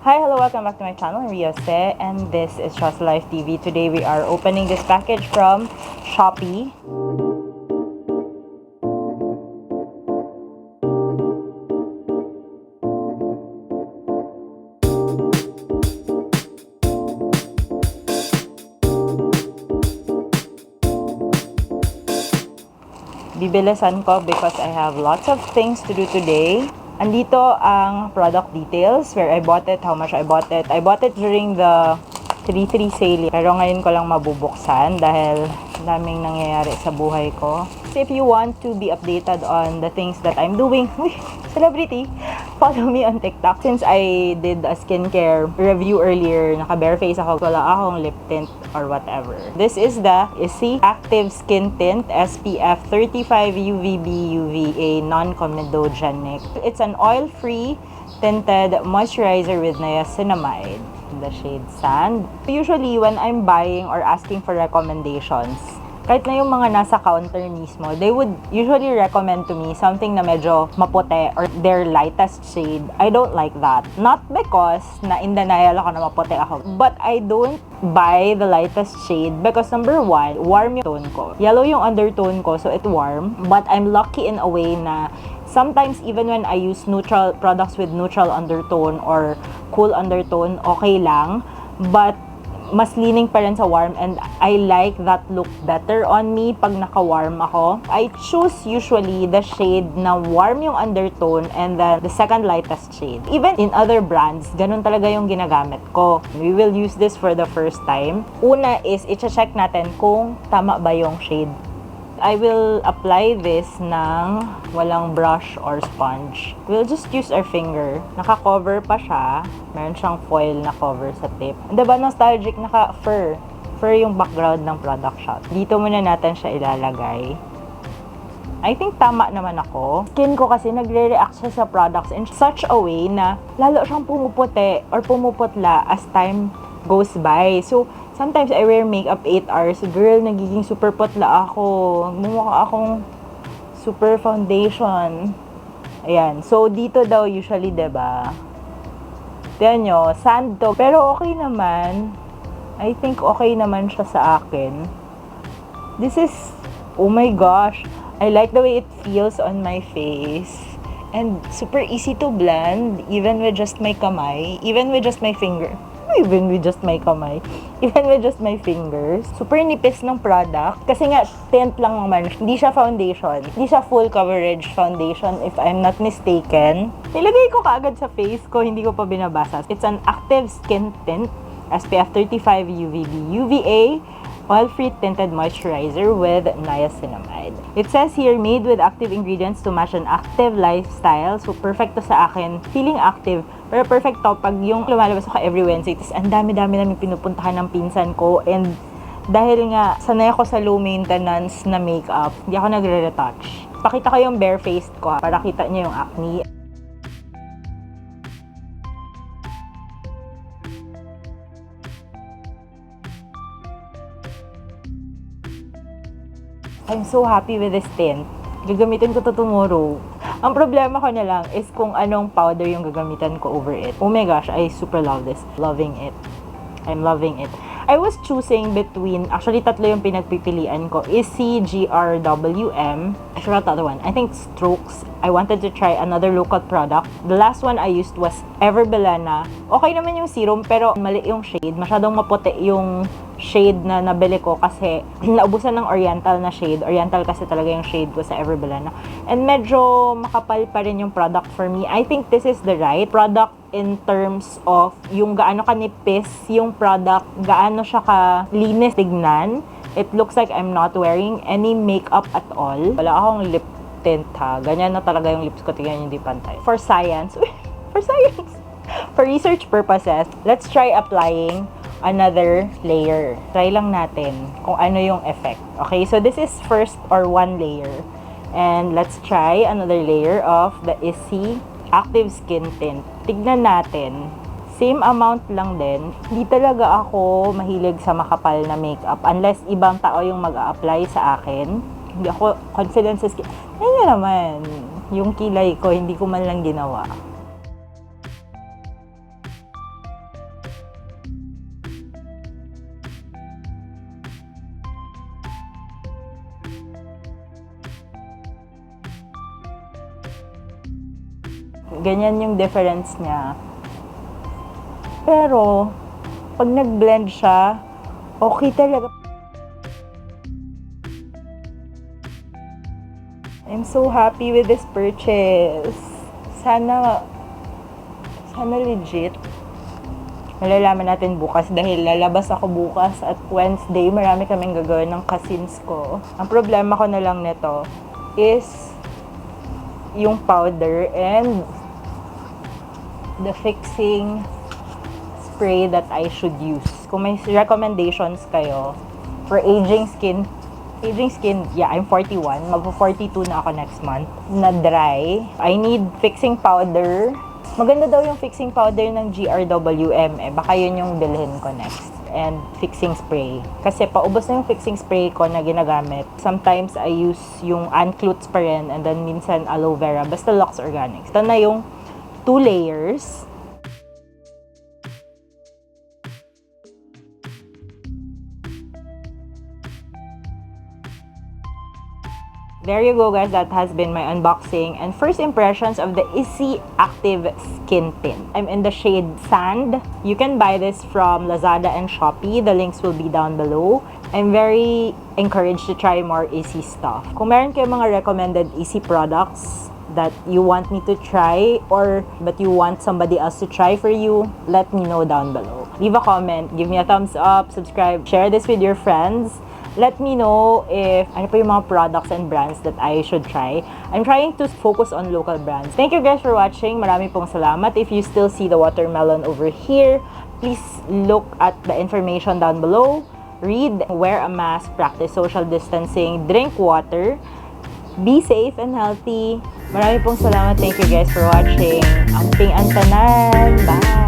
Hi, hello, welcome back to my channel, Ria Jose, and this is Just Life TV. Today we are opening this package from Shopee. Bibilisan ko because I have lots of things to do today. Andito ang product details, where I bought it, how much I bought it. I bought it during the 3/3 sale. Pero ngayon ko lang mabubuksan dahil daming nangyayari sa buhay ko. So if you want to be updated on the things that I'm doing, celebrity, follow me on TikTok. Since I did a skincare review earlier, naka-bare face ako, wala akong lip tint or whatever. This is the Issy Active Skin Tint SPF 35 UVB UVA non-comedogenic. It's an oil-free tinted moisturizer with niacinamide. The shade Sand. Usually, when I'm buying or asking for recommendations, kahit na yung mga nasa counter mismo, they would usually recommend to me something na medyo maputi or their lightest shade. I don't like that. Not because na in denial ako na maputi ako, but I don't buy the lightest shade because number one, warm yung tone ko. Yellow yung undertone ko, so it warm. But I'm lucky in a way na sometimes even when I use neutral products with neutral undertone or cool undertone, okay lang. But mas leaning pa rin sa warm, and I like that look better on me pag naka-warm ako. I choose usually the shade na warm yung undertone and then the second lightest shade. Even in other brands, ganun talaga yung ginagamit ko. We will use this for the first time. Una is, i-check natin kung tama ba yung shade. I will apply this ng walang brush or sponge. We'll just use our finger. Naka-cover pa siya. Meron siyang foil na cover sa tip. Diba nostalgic, naka-fur. Fur yung background ng product shot. Dito muna natin siya ilalagay. I think tama naman ako. Skin ko kasi nagre-react siya sa products in such a way na lalo siyang pumuputi or pumuputla as time goes by. So, sometimes I wear makeup 8 hours. Girl, nagiging super putla ako. Mumukha akong super foundation. Ayan. So, dito daw usually, diba? Tignan nyo, sand to. Pero okay naman. I think okay naman siya sa akin. This is, oh my gosh. I like the way it feels on my face. And super easy to blend. Even with just my kamay. Even with just my finger. Even with just my kamay. Even with just my fingers. Super nipis ng product. Kasi nga, tint lang naman. Hindi siya foundation. Hindi siya full coverage foundation if I'm not mistaken. Nilagay ko kaagad sa face ko. Hindi ko pa binabasa. It's an active skin tint. SPF 35 UVB UVA. Oil-free tinted moisturizer with niacinamide. It says here, made with active ingredients to match an active lifestyle. So, perfect to sa akin. Feeling active. Pero perfect to pag yung lumalabas ako every Wednesday. Tapos, ang dami-dami namin pinupuntahan ng pinsan ko. And dahil nga, sanay ako sa low maintenance na makeup, hindi ako nagre-retouch. Pakita ko yung bare-faced ko para kita niyo yung acne. I'm so happy with this tint. Gagamitin ko to tomorrow. Ang problema ko na lang is kung anong powder yung gagamitan ko over it. Oh my gosh, I super love this. Loving it. I'm loving it. I was choosing between, actually tatlo yung pinagpipilian ko. Issy, GRWM. I forgot the other one. I think Strokes. I wanted to try another local product. The last one I used was Everbelana. Okay naman yung serum, pero mali yung shade. Masyadong maputi yung shade na nabili ko kasi naubusan ng oriental na shade. Oriental kasi talaga yung shade ko sa Everbelana. And medyo makapal pa rin yung product for me. I think this is the right product in terms of yung gaano kanipis yung product, gaano siya ka-linis tignan. It looks like I'm not wearing any makeup at all. Wala akong lip tint ha. Ganyan na talaga yung lips ko. Tignan yung di pantay. For science. For science. For research purposes, let's try applying another layer. Try lang natin kung ano yung effect. Okay, so this is first or one layer. And let's try another layer of the Issy Active Skin Tint. Tignan natin. Same amount lang din. Hindi talaga ako mahilig sa makapal na makeup unless ibang tao yung mag-a-apply sa akin. Hindi ako confident sa skin. Ayun naman. Yung kilay ko, hindi ko man lang ginawa. Ganyan yung difference niya. Pero, pag nag-blend siya, okay talaga. I'm so happy with this purchase. Sana legit. Malalaman natin bukas dahil lalabas ako bukas at Wednesday. Marami kaming gagawin ng cousins ko. Ang problema ko na lang nito is yung powder and the fixing spray that I should use. Kung may recommendations kayo for aging skin, yeah, I'm 41. Magpo-42 na ako next month. Na dry. I need fixing powder. Maganda daw yung fixing powder ng GRWM. Baka yun yung bilhin ko next. And fixing spray. Kasi paubos na yung fixing spray ko na ginagamit. Sometimes I use yung Anclutes pa rin and then minsan aloe vera. Basta Lux Organics. Ito na yung 2 layers. There you go guys, that has been my unboxing and first impressions of the Issy Active Skin Tint. I'm in the shade Sand. You can buy this from Lazada and Shopee. The links will be down below. I'm very encouraged to try more Issy stuff. Kung meron kayo mga recommended Issy products that you want me to try or but you want somebody else to try for you, let me know down below. Leave a comment, give me a thumbs up, subscribe, share this with your friends. Let me know if ano pa yung mga products and brands that I should try. I'm trying to focus on local brands. Thank you guys for watching. Marami pong salamat. If you still see the watermelon over here, please look at the information down below. Read, wear a mask, practice social distancing, drink water, be safe and healthy. Marami pong salamat. Thank you guys for watching. Amping antanan. Bye!